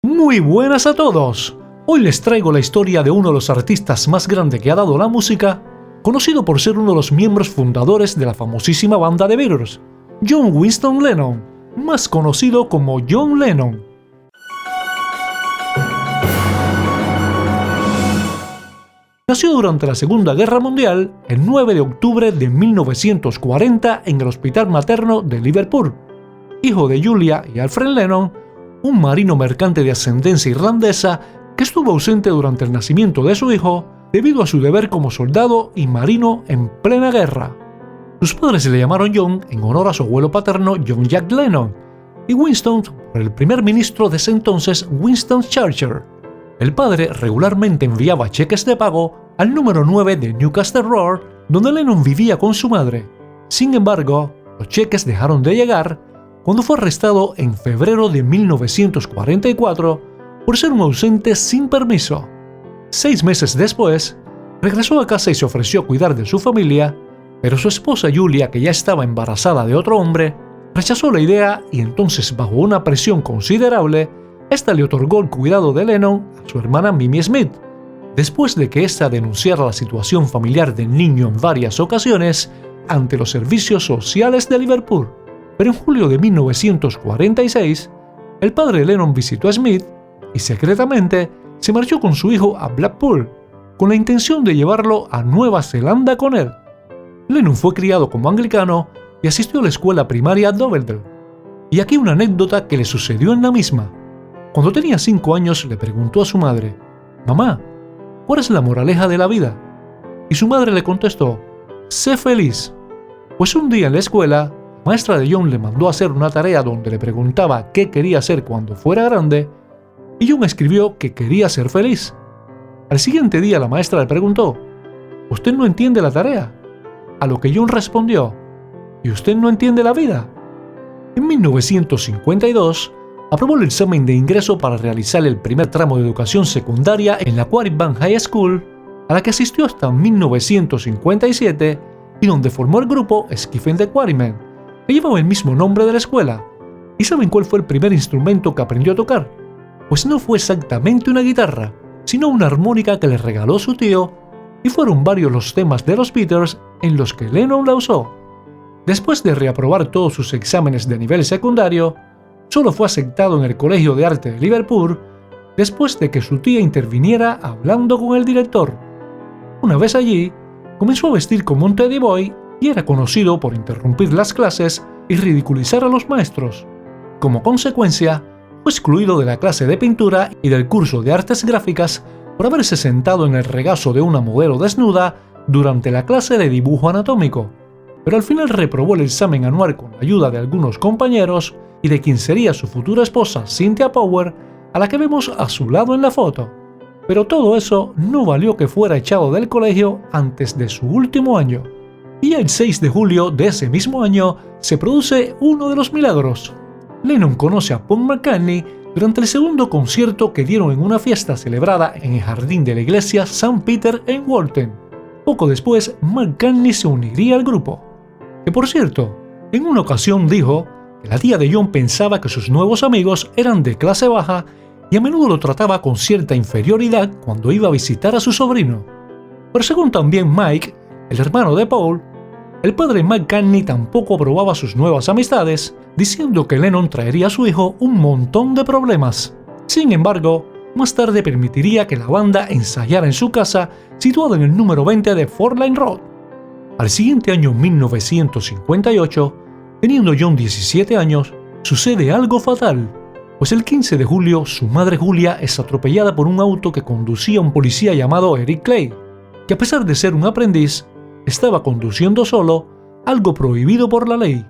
Muy buenas a todos. Hoy les traigo la historia de uno de los artistas más grandes que ha dado la música, conocido por ser uno de los miembros fundadores de la famosísima banda de Beatles, John Winston Lennon, más conocido como John Lennon. Nació durante la Segunda Guerra Mundial el 9 de octubre de 1940 en el Hospital Materno de Liverpool, hijo de Julia y Alfred Lennon, un marino mercante de ascendencia irlandesa que estuvo ausente durante el nacimiento de su hijo debido a su deber como soldado y marino en plena guerra. Sus padres le llamaron John en honor a su abuelo paterno John Jack Lennon y Winston por el primer ministro de ese entonces Winston Churchill. El padre regularmente enviaba cheques de pago al número 9 de Newcastle Road, donde Lennon vivía con su madre. Sin embargo, los cheques dejaron de llegar cuando fue arrestado en febrero de 1944 por ser un ausente sin permiso. 6 meses después, regresó a casa y se ofreció a cuidar de su familia, pero su esposa Julia, que ya estaba embarazada de otro hombre, rechazó la idea y entonces, bajo una presión considerable, esta le otorgó el cuidado de Lennon a su hermana Mimi Smith, después de que ésta denunciara la situación familiar del niño en varias ocasiones ante los servicios sociales de Liverpool. Pero en julio de 1946, el padre de Lennon visitó a Smith y secretamente se marchó con su hijo a Blackpool, con la intención de llevarlo a Nueva Zelanda con él. Lennon fue criado como anglicano y asistió a la escuela primaria Dovedale. Y aquí una anécdota que le sucedió en la misma. Cuando tenía 5 años le preguntó a su madre: «Mamá, ¿cuál es la moraleja de la vida?». Y su madre le contestó: «Sé feliz». Pues un día en la escuela, la maestra de John le mandó a hacer una tarea donde le preguntaba qué quería hacer cuando fuera grande, y John escribió que quería ser feliz. Al siguiente día la maestra le preguntó: «¿Usted no entiende la tarea?». A lo que John respondió: «¿Y usted no entiende la vida?». En 1952, aprobó el examen de ingreso para realizar el primer tramo de educación secundaria en la Quarrybank High School, a la que asistió hasta 1957 y donde formó el grupo Skiffle the Quarrymen, que llevaba el mismo nombre de la escuela. ¿Y saben cuál fue el primer instrumento que aprendió a tocar? Pues no fue exactamente una guitarra, sino una armónica que le regaló su tío, y fueron varios los temas de los Beatles en los que Lennon la usó. Después de reaprobar todos sus exámenes de nivel secundario, solo fue aceptado en el Colegio de Arte de Liverpool después de que su tía interviniera hablando con el director. Una vez allí, comenzó a vestir como un teddy boy y era conocido por interrumpir las clases y ridiculizar a los maestros. Como consecuencia, fue excluido de la clase de pintura y del curso de artes gráficas por haberse sentado en el regazo de una modelo desnuda durante la clase de dibujo anatómico. Pero al final reprobó el examen anual con la ayuda de algunos compañeros y de quien sería su futura esposa Cynthia Power, a la que vemos a su lado en la foto. Pero todo eso no valió que fuera echado del colegio antes de su último año. Y el 6 de julio de ese mismo año se produce uno de los milagros. Lennon conoce a Paul McCartney durante el segundo concierto que dieron en una fiesta celebrada en el jardín de la iglesia St. Peter en Walton. Poco después, McCartney se uniría al grupo. Que por cierto, en una ocasión dijo que la tía de John pensaba que sus nuevos amigos eran de clase baja y a menudo lo trataba con cierta inferioridad cuando iba a visitar a su sobrino. Pero según también Mike, el hermano de Paul, el padre McCartney tampoco aprobaba sus nuevas amistades, diciendo que Lennon traería a su hijo un montón de problemas. Sin embargo, más tarde permitiría que la banda ensayara en su casa, situada en el número 20 de Fort Line Road. Al siguiente año, 1958, teniendo John 17 años, sucede algo fatal, pues el 15 de julio su madre Julia es atropellada por un auto que conducía un policía llamado Eric Clay, que a pesar de ser un aprendiz, estaba conduciendo solo, algo prohibido por la ley.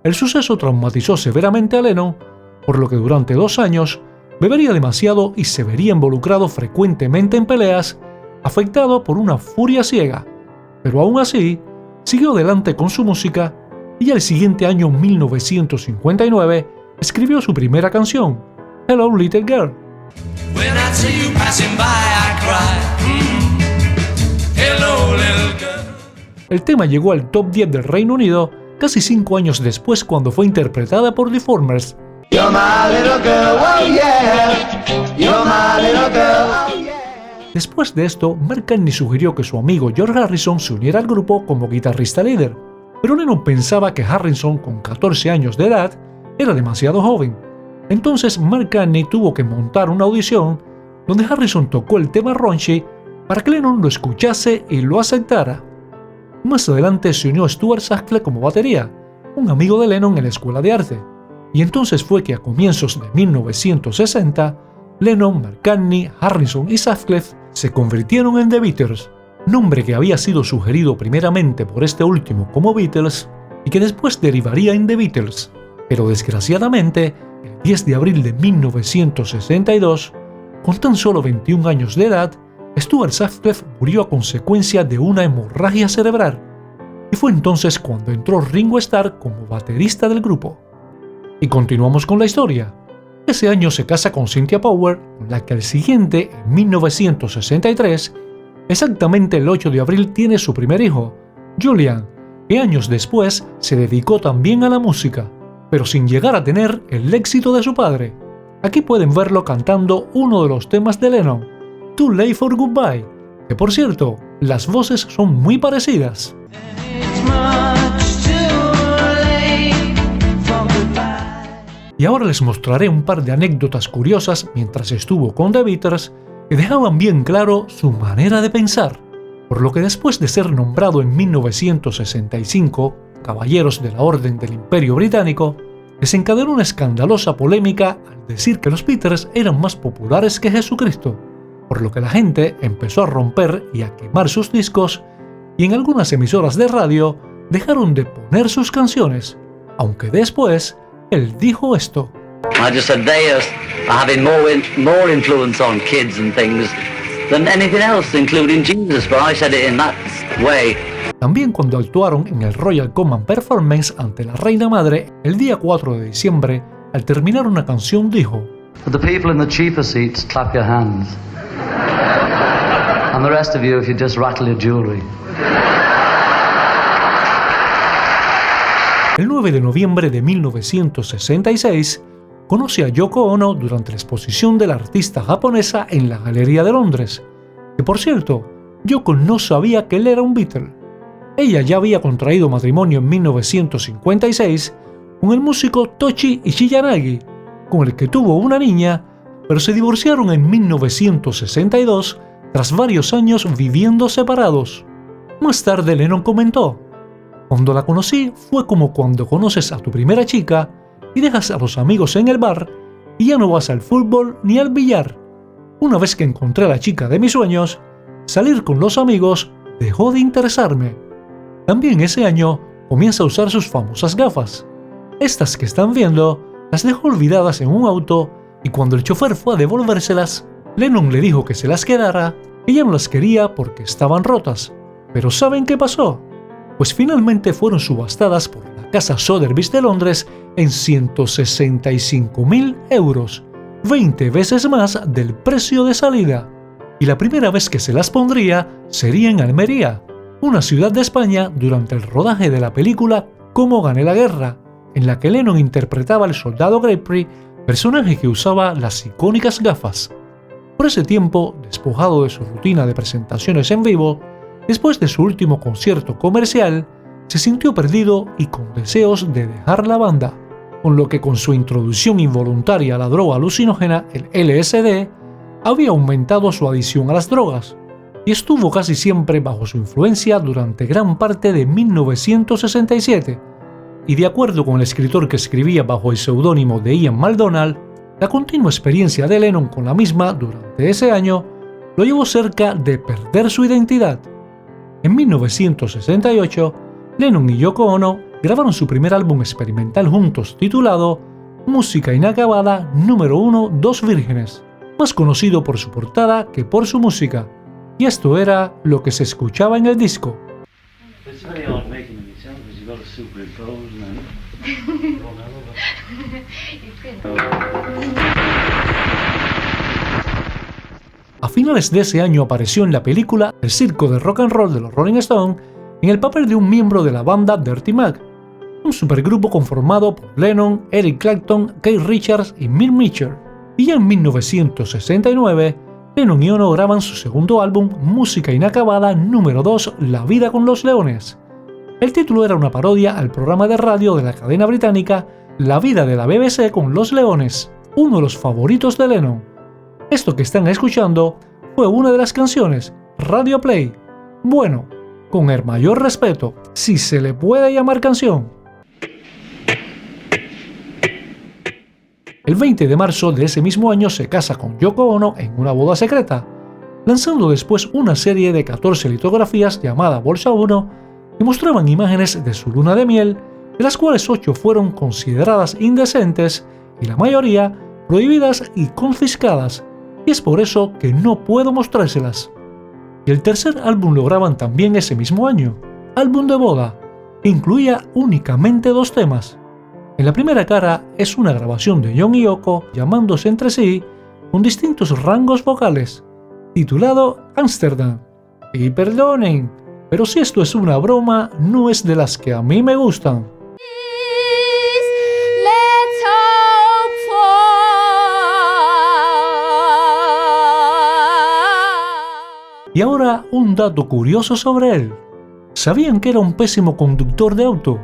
El suceso traumatizó severamente a Lennon, por lo que durante 2 años bebería demasiado y se vería involucrado frecuentemente en peleas, afectado por una furia ciega. Pero aún así, siguió adelante con su música y al siguiente año, 1959, escribió su primera canción, Hello Little Girl. When I see you passing by, I cry. Hello little girl. El tema llegó al top 10 del Reino Unido casi 5 años después, cuando fue interpretada por The Formers, You're my little girl, oh yeah. You're my little girl, oh yeah. Después de esto, McCartney sugirió que su amigo George Harrison se uniera al grupo como guitarrista líder, pero Lennon pensaba que Harrison, con 14 años de edad, era demasiado joven. Entonces McCartney tuvo que montar una audición donde Harrison tocó el tema Raunchy para que Lennon lo escuchase y lo aceptara. Más adelante se unió Stuart Sutcliffe como batería, un amigo de Lennon en la escuela de arte, y entonces fue que a comienzos de 1960, Lennon, McCartney, Harrison y Sutcliffe se convirtieron en The Beatles, nombre que había sido sugerido primeramente por este último como Beatles y que después derivaría en The Beatles, pero desgraciadamente, el 10 de abril de 1962, con tan solo 21 años de edad, Stuart Sutcliffe murió a consecuencia de una hemorragia cerebral, y fue entonces cuando entró Ringo Starr como baterista del grupo. Y continuamos con la historia. Ese año se casa con Cynthia Powell, con la que al siguiente, en 1963, exactamente el 8 de abril tiene su primer hijo, Julian, que años después se dedicó también a la música, pero sin llegar a tener el éxito de su padre. Aquí pueden verlo cantando uno de los temas de Lennon, Too Late for Goodbye, que por cierto, las voces son muy parecidas. Y ahora les mostraré un par de anécdotas curiosas mientras estuvo con The Beatles que dejaban bien claro su manera de pensar, por lo que después de ser nombrado en 1965 Caballeros de la Orden del Imperio Británico, desencadenó una escandalosa polémica al decir que los Beatles eran más populares que Jesucristo, por lo que la gente empezó a romper y a quemar sus discos, y en algunas emisoras de radio dejaron de poner sus canciones, aunque después él dijo esto. I just said they are having more influence on kids and things than anything else, including Jesus, but I said it in that way. También cuando actuaron en el Royal Common Performance ante la Reina Madre el día 4 de diciembre, al terminar una canción dijo: For the people in the cheaper seats, clap your hands. And the rest of you, if you just rattle your jewelry. El 9 de noviembre de 1966, conoce a Yoko Ono durante la exposición de la artista japonesa en la Galería de Londres, que por cierto, Yoko no sabía que él era un Beatle. Ella ya había contraído matrimonio en 1956 con el músico Tochi Ichiyanagi, con el que tuvo una niña, pero se divorciaron en 1962 tras varios años viviendo separados. Más tarde Lennon comentó: cuando la conocí fue como cuando conoces a tu primera chica y dejas a los amigos en el bar y ya no vas al fútbol ni al billar. Una vez que encontré a la chica de mis sueños, salir con los amigos dejó de interesarme. También ese año comienza a usar sus famosas gafas. Estas que están viendo las dejó olvidadas en un auto y cuando el chofer fue a devolvérselas, Lennon le dijo que se las quedara. Ella no las quería porque estaban rotas. Pero ¿saben qué pasó? Pues finalmente fueron subastadas por la casa Sotheby's de Londres en 165.000 euros, 20 veces más del precio de salida. Y la primera vez que se las pondría sería en Almería, una ciudad de España, durante el rodaje de la película Cómo gané la guerra, en la que Lennon interpretaba al soldado Greypree, personaje que usaba las icónicas gafas. Por ese tiempo, despojado de su rutina de presentaciones en vivo, después de su último concierto comercial, se sintió perdido y con deseos de dejar la banda, con lo que con su introducción involuntaria a la droga alucinógena, el LSD, había aumentado su adicción a las drogas, y estuvo casi siempre bajo su influencia durante gran parte de 1967, y de acuerdo con el escritor que escribía bajo el seudónimo de Ian MacDonald, la continua experiencia de Lennon con la misma durante ese año lo llevó cerca de perder su identidad. En 1968, Lennon y Yoko Ono grabaron su primer álbum experimental juntos titulado Música Inacabada número 1 Dos Vírgenes, más conocido por su portada que por su música, y esto era lo que se escuchaba en el disco. A finales de ese año apareció en la película El circo de rock and roll de los Rolling Stones en el papel de un miembro de la banda Dirty Mac, un supergrupo conformado por Lennon, Eric Clapton, Keith Richards y Mick Mitchell. Y ya en 1969, Lennon y Ono graban su segundo álbum, Música Inacabada número 2, La vida con los leones. El título era una parodia al programa de radio de la cadena británica La vida de la BBC con los leones, uno de los favoritos de Lennon. Esto que están escuchando fue una de las canciones, Radio Play. Bueno, con el mayor respeto, si se le puede llamar canción. El 20 de marzo de ese mismo año se casa con Yoko Ono en una boda secreta, lanzando después una serie de 14 litografías llamada Bolsa 1 que mostraban imágenes de su luna de miel, de las cuales 8 fueron consideradas indecentes y la mayoría prohibidas y confiscadas, y es por eso que no puedo mostrárselas. Y el tercer álbum lo graban también ese mismo año, álbum de boda, que incluía únicamente 2 temas. En la primera cara es una grabación de John y Yoko llamándose entre sí con distintos rangos vocales, titulado Amsterdam. Y perdonen, pero si esto es una broma, no es de las que a mí me gustan. Y ahora un dato curioso sobre él. ¿Sabían que era un pésimo conductor de auto?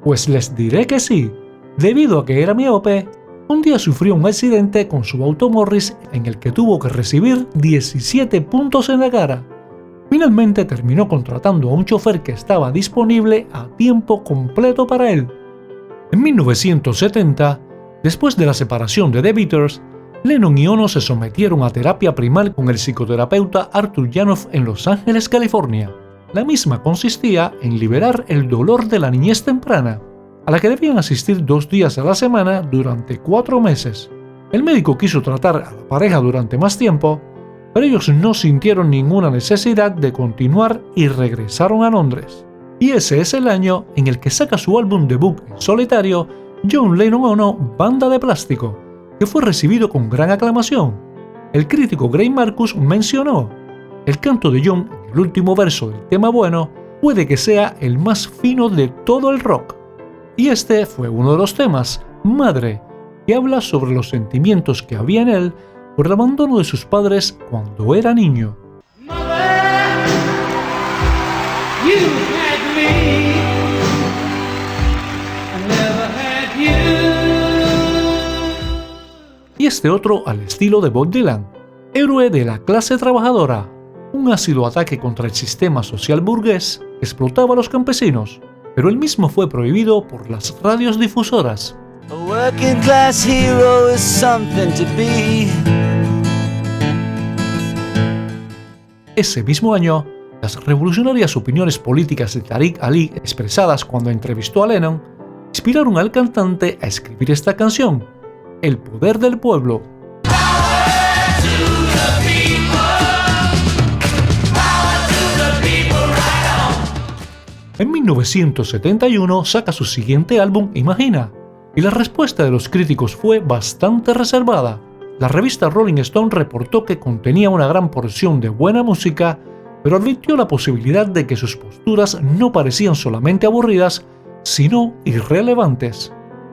Pues les diré que sí. Debido a que era miope, un día sufrió un accidente con su auto Morris en el que tuvo que recibir 17 puntos en la cara. Finalmente terminó contratando a un chofer que estaba disponible a tiempo completo para él. En 1970, después de la separación de The Beatles, Lennon y Ono se sometieron a terapia primal con el psicoterapeuta Arthur Janov en Los Ángeles, California. La misma consistía en liberar el dolor de la niñez temprana, a la que debían asistir 2 días a la semana durante 4 meses. El médico quiso tratar a la pareja durante más tiempo, pero ellos no sintieron ninguna necesidad de continuar y regresaron a Londres. Y ese es el año en el que saca su álbum debut en solitario, John Lennon Ono, Banda de Plástico, que fue recibido con gran aclamación. El crítico Gray Marcus mencionó: el canto de John en el último verso del tema bueno puede que sea el más fino de todo el rock. Y este fue uno de los temas, Madre, que habla sobre los sentimientos que había en él por el abandono de sus padres cuando era niño. Y este otro al estilo de Bob Dylan, héroe de la clase trabajadora, un ácido ataque contra el sistema social burgués que explotaba a los campesinos, pero el mismo fue prohibido por las radios difusoras. A working class hero is something to be. Ese mismo año, las revolucionarias opiniones políticas de Tariq Ali expresadas cuando entrevistó a Lennon inspiraron al cantante a escribir esta canción, El poder del pueblo. En 1971 saca su siguiente álbum, Imagina, y la respuesta de los críticos fue bastante reservada. La revista Rolling Stone reportó que contenía una gran porción de buena música, pero advirtió la posibilidad de que sus posturas no parecían solamente aburridas, sino irrelevantes.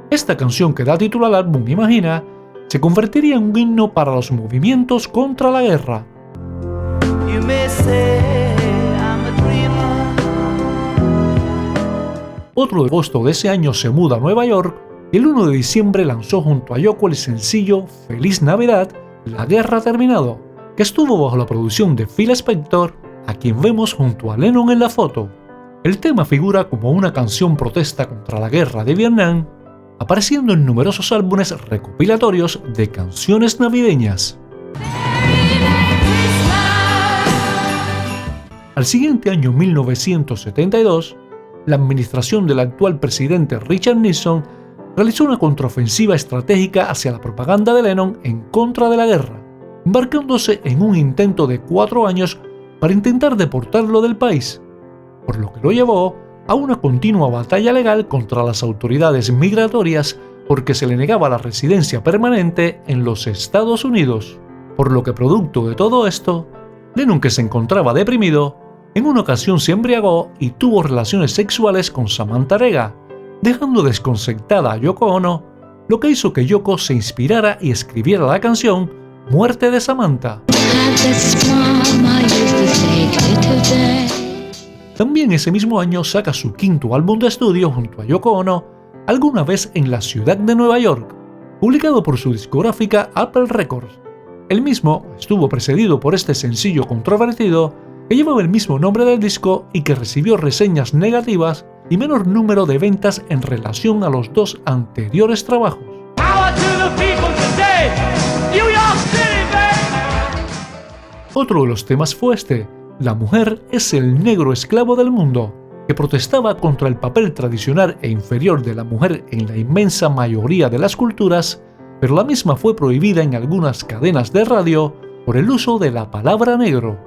Esta canción, que da título al álbum Imagina, se convertiría en un himno para los movimientos contra la guerra. You may say I'm a dreamer. Otro de agosto de ese año se muda a Nueva York y el 1 de diciembre lanzó junto a Yoko el sencillo Feliz Navidad, La guerra ha terminado, que estuvo bajo la producción de Phil Spector, a quien vemos junto a Lennon en la foto. El tema figura como una canción protesta contra la guerra de Vietnam, apareciendo en numerosos álbumes recopilatorios de canciones navideñas. Al siguiente año, 1972, la administración del actual presidente Richard Nixon realizó una contraofensiva estratégica hacia la propaganda de Lennon en contra de la guerra, embarcándose en un intento de 4 años para intentar deportarlo del país, por lo que lo llevó a una continua batalla legal contra las autoridades migratorias porque se le negaba la residencia permanente en los Estados Unidos, por lo que producto de todo esto, Lennon, que se encontraba deprimido, en una ocasión se embriagó y tuvo relaciones sexuales con Samantha Rega, dejando desconcertada a Yoko Ono, lo que hizo que Yoko se inspirara y escribiera la canción Muerte de Samantha. También ese mismo año saca su quinto álbum de estudio junto a Yoko Ono, Alguna vez en la ciudad de Nueva York, publicado por su discográfica Apple Records. El mismo estuvo precedido por este sencillo controvertido que llevaba el mismo nombre del disco y que recibió reseñas negativas y menor número de ventas en relación a los dos anteriores trabajos. Otro de los temas fue este, La mujer es el negro esclavo del mundo, que protestaba contra el papel tradicional e inferior de la mujer en la inmensa mayoría de las culturas, pero la misma fue prohibida en algunas cadenas de radio por el uso de la palabra negro.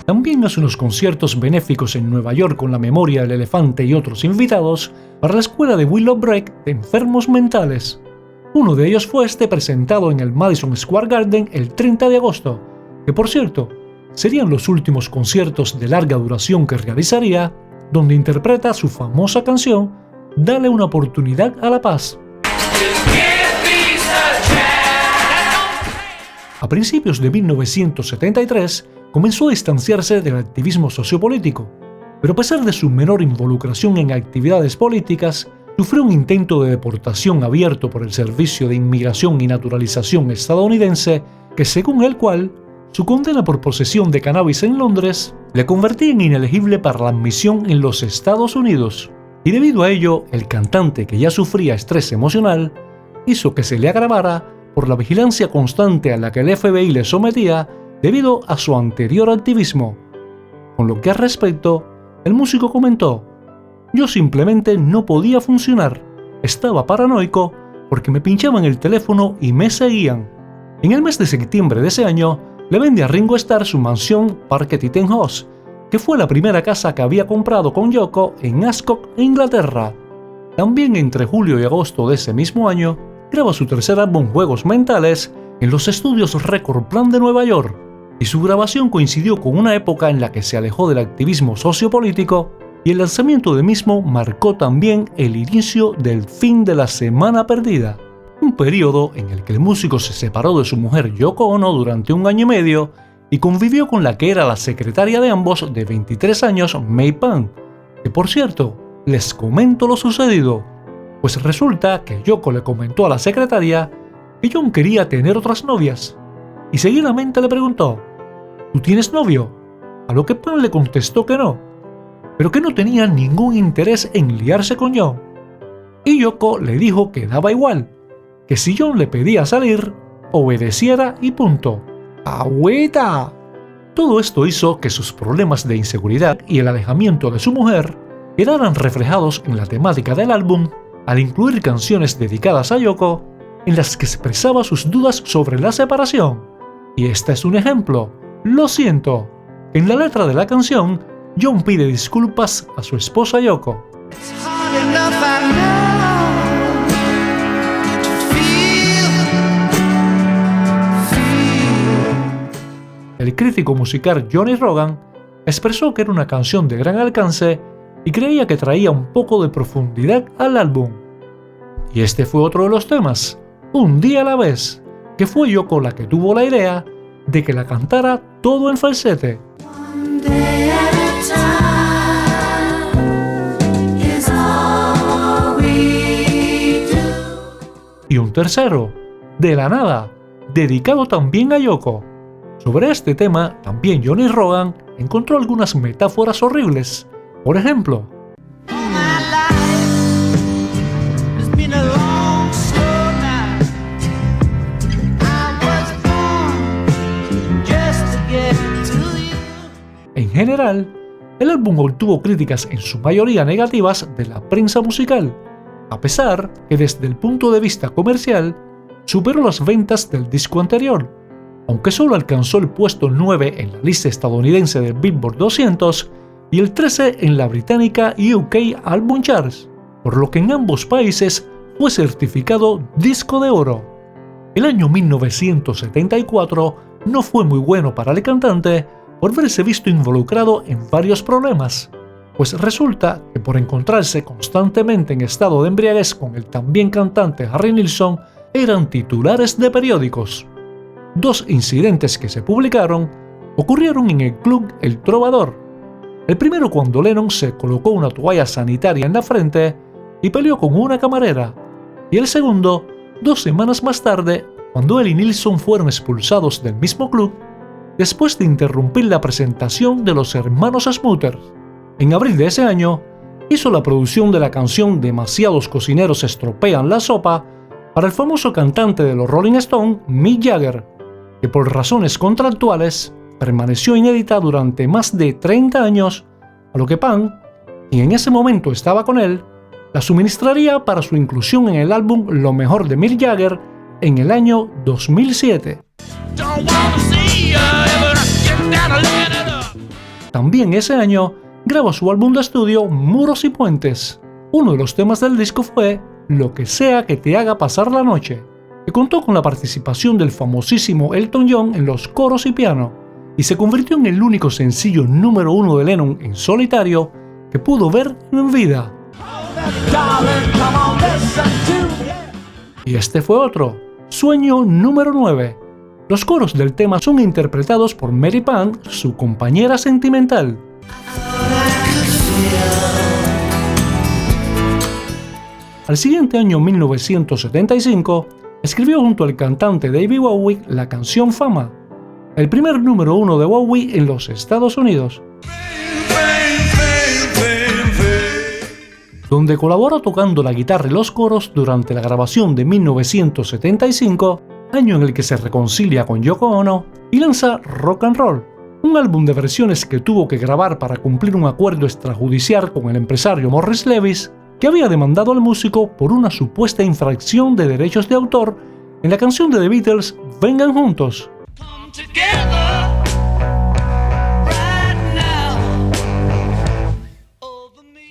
También hace unos conciertos benéficos en Nueva York con la Memoria del Elefante y otros invitados para la escuela de Willowbrook de enfermos mentales. Uno de ellos fue este presentado en el Madison Square Garden el 30 de agosto, que por cierto, serían los últimos conciertos de larga duración que realizaría, donde interpreta su famosa canción Dale una oportunidad a la paz. A principios de 1973 comenzó a distanciarse del activismo sociopolítico, pero a pesar de su menor involucración en actividades políticas, sufrió un intento de deportación abierto por el Servicio de Inmigración y Naturalización estadounidense que, según el cual, su condena por posesión de cannabis en Londres le convertía en inelegible para la admisión en los Estados Unidos. Y debido a ello, el cantante, que ya sufría estrés emocional, hizo que se le agravara por la vigilancia constante a la que el FBI le sometía debido a su anterior activismo. Con lo que al respecto, el músico comentó: yo simplemente no podía funcionar, estaba paranoico porque me pinchaban el teléfono y me seguían. En el mes de septiembre de ese año, le vende a Ringo Starr su mansión Parque Tittenhouse, que fue la primera casa que había comprado con Yoko en Ascot, Inglaterra. También entre julio y agosto de ese mismo año, graba su tercer álbum Juegos Mentales en los estudios Record Plant de Nueva York, y su grabación coincidió con una época en la que se alejó del activismo sociopolítico, y el lanzamiento del mismo marcó también el inicio del fin de la Semana Perdida, un periodo en el que el músico se separó de su mujer Yoko Ono durante 1 año y medio y convivió con la que era la secretaria de ambos de 23 años, May Pan, que por cierto, les comento lo sucedido, pues resulta que Yoko le comentó a la secretaria que John quería tener otras novias, y seguidamente le preguntó: ¿tú tienes novio? A lo que Pan le contestó que no, pero que no tenía ningún interés en liarse con John. Y Yoko le dijo que daba igual, que si John le pedía salir, obedeciera y punto. ¡Agüita! Todo esto hizo que sus problemas de inseguridad y el alejamiento de su mujer quedaran reflejados en la temática del álbum, al incluir canciones dedicadas a Yoko, en las que expresaba sus dudas sobre la separación. Y este es un ejemplo. Lo siento. En la letra de la canción, John pide disculpas a su esposa Yoko. El crítico musical Johnny Rogan expresó que era una canción de gran alcance y creía que traía un poco de profundidad al álbum. Y este fue otro de los temas, Un día a la vez, que fue Yoko la que tuvo la idea de que la cantara todo en falsete. Y un tercero, De la nada, dedicado también a Yoko. Sobre este tema, también Johnny Rogan encontró algunas metáforas horribles. Por ejemplo, en general, el álbum obtuvo críticas en su mayoría negativas de la prensa musical, a pesar que desde el punto de vista comercial superó las ventas del disco anterior, aunque solo alcanzó el puesto 9 en la lista estadounidense del Billboard 200 y el 13 en la británica UK Album Charts, por lo que en ambos países fue certificado disco de oro. El año 1974 no fue muy bueno para el cantante, por verse visto involucrado en varios problemas, pues resulta que por encontrarse constantemente en estado de embriaguez con el también cantante Harry Nilsson, eran titulares de periódicos. 2 incidentes que se publicaron ocurrieron en el club El Trovador. El primero cuando Lennon se colocó una toalla sanitaria en la frente y peleó con una camarera, y el segundo 2 semanas más tarde cuando él y Nilsson fueron expulsados del mismo club después de interrumpir la presentación de los hermanos Smoother. En abril de ese año, hizo la producción de la canción Demasiados cocineros estropean la sopa para el famoso cantante de los Rolling Stones, Mick Jagger, que por razones contractuales permaneció inédita durante más de 30 años, a lo que Pan, quien en ese momento estaba con él, la suministraría para su inclusión en el álbum Lo mejor de Mick Jagger en el año 2007. También ese año graba su álbum de estudio Muros y Puentes. Uno de los temas del disco fue Lo que sea que te haga pasar la noche, que contó con la participación del famosísimo Elton John en los coros y piano, y se convirtió en el único sencillo número 1 de Lennon en solitario que pudo ver en vida. Y este fue otro, Sueño número 9. Los coros del tema son interpretados por Mary Pan, su compañera sentimental. Al siguiente año, 1975, escribió junto al cantante David Bowie la canción Fama, el primer número 1 de Bowie en los Estados Unidos, donde colaboró tocando la guitarra y los coros durante la grabación de 1975, año en el que se reconcilia con Yoko Ono y lanza Rock and Roll, un álbum de versiones que tuvo que grabar para cumplir un acuerdo extrajudicial con el empresario Morris Levis, que había demandado al músico por una supuesta infracción de derechos de autor en la canción de The Beatles Vengan Juntos.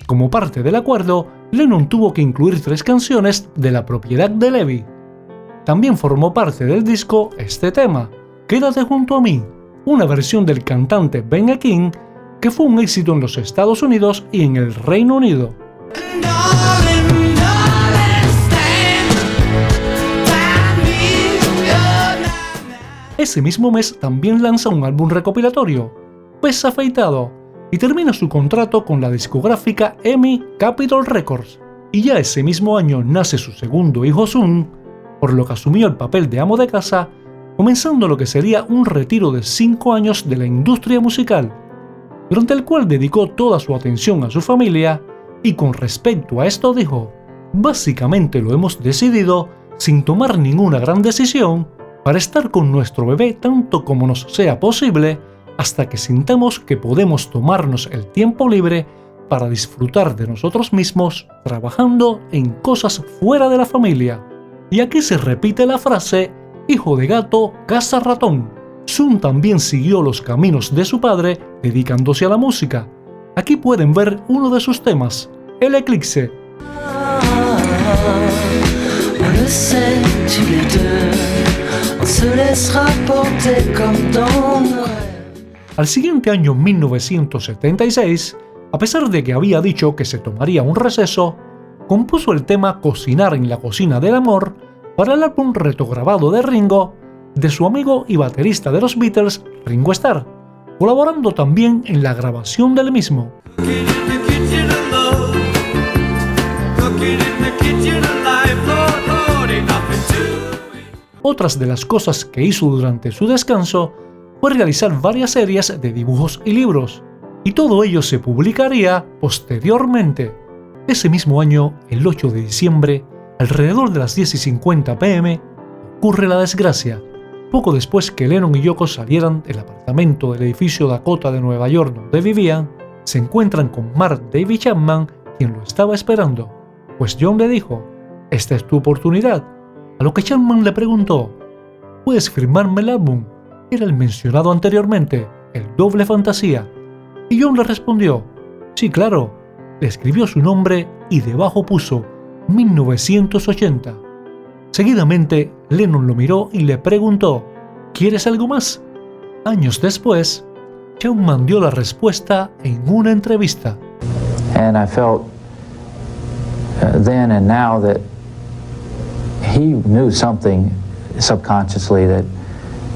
Como parte del acuerdo, Lennon tuvo que incluir 3 canciones de la propiedad de Levy. También formó parte del disco este tema, Quédate junto a mí, una versión del cantante Ben King que fue un éxito en los Estados Unidos y en el Reino Unido. Ese mismo mes también lanza un álbum recopilatorio, Pez Afeitado, y termina su contrato con la discográfica EMI Capitol Records, y ya ese mismo año nace su segundo hijo Sun, por lo que asumió el papel de amo de casa, comenzando lo que sería un retiro de 5 años de la industria musical, durante el cual dedicó toda su atención a su familia, y con respecto a esto dijo: básicamente lo hemos decidido sin tomar ninguna gran decisión para estar con nuestro bebé tanto como nos sea posible hasta que sintamos que podemos tomarnos el tiempo libre para disfrutar de nosotros mismos trabajando en cosas fuera de la familia. Y aquí se repite la frase hijo de gato, caza ratón. Sun también siguió los caminos de su padre dedicándose a la música. Aquí pueden ver uno de sus temas, El Eclipse. Al siguiente año, 1976, a pesar de que había dicho que se tomaría un receso, compuso el tema Cocinar en la cocina del amor para el álbum retrograbado de Ringo, de su amigo y baterista de los Beatles, Ringo Starr, colaborando también en la grabación del mismo. Otras de las cosas que hizo durante su descanso fue realizar varias series de dibujos y libros, y todo ello se publicaría posteriormente. Ese mismo año, el 8 de diciembre, alrededor de las 10:50 p.m., ocurre la desgracia, poco después que Lennon y Yoko salieran del apartamento del edificio Dakota de Nueva York donde vivían. Se encuentran con Mark David Chapman, quien lo estaba esperando, pues John le dijo: esta es tu oportunidad, a lo que Chapman le preguntó: ¿puedes firmarme el álbum? Era el mencionado anteriormente, el Doble Fantasía, y John le respondió: sí, claro. Le escribió su nombre y debajo puso 1980. Seguidamente, Lennon lo miró y le preguntó: ¿quieres algo más? Años después, Chapman dio la respuesta en una entrevista. And I felt then and now that he knew something subconsciously, that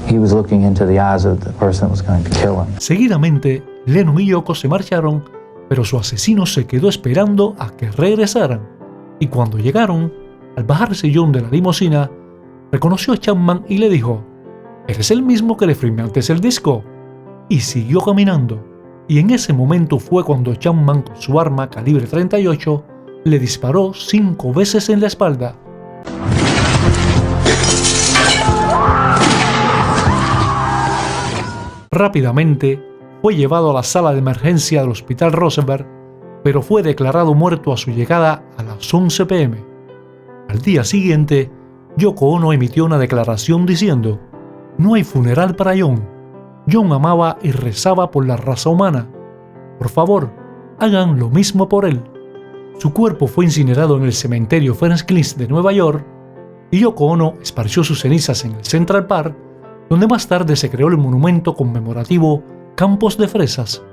he was looking into the eyes of the person that was going to kill him. Seguidamente, Lennon y Yoko se marcharon, pero su asesino se quedó esperando a que regresaran. Y cuando llegaron, al bajarse John de la limusina, reconoció a Chapman y le dijo: «¿Eres el mismo que le firmaste el disco?». Y siguió caminando. Y en ese momento fue cuando Chapman, con su arma calibre 38, le disparó 5 veces en la espalda. Rápidamente fue llevado a la sala de emergencia del Hospital Rosenberg, pero fue declarado muerto a su llegada a las 11 p.m. Al día siguiente, Yoko Ono emitió una declaración diciendo: «No hay funeral para John. John amaba y rezaba por la raza humana. Por favor, hagan lo mismo por él». Su cuerpo fue incinerado en el cementerio Ferncliff de Nueva York y Yoko Ono esparció sus cenizas en el Central Park, donde más tarde se creó el monumento conmemorativo Campos de Fresas.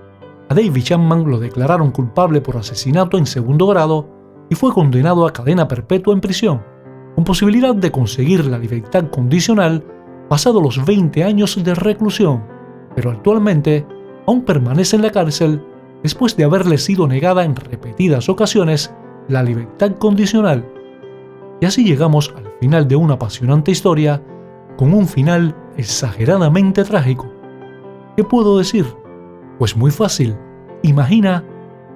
A David Chapman lo declararon culpable por asesinato en segundo grado y fue condenado a cadena perpetua en prisión, con posibilidad de conseguir la libertad condicional pasados los 20 años de reclusión, pero actualmente aún permanece en la cárcel después de haberle sido negada en repetidas ocasiones la libertad condicional. Y así llegamos al final de una apasionante historia, con un final exageradamente trágico. ¿Qué puedo decir? Pues muy fácil. Imagina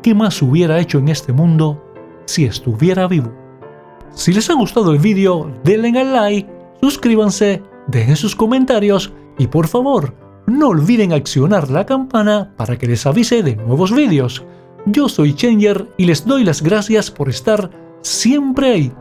qué más hubiera hecho en este mundo si estuviera vivo. Si les ha gustado el vídeo, denle al like, suscríbanse, dejen sus comentarios y por favor, no olviden accionar la campana para que les avise de nuevos vídeos. Yo soy Changer y les doy las gracias por estar siempre ahí.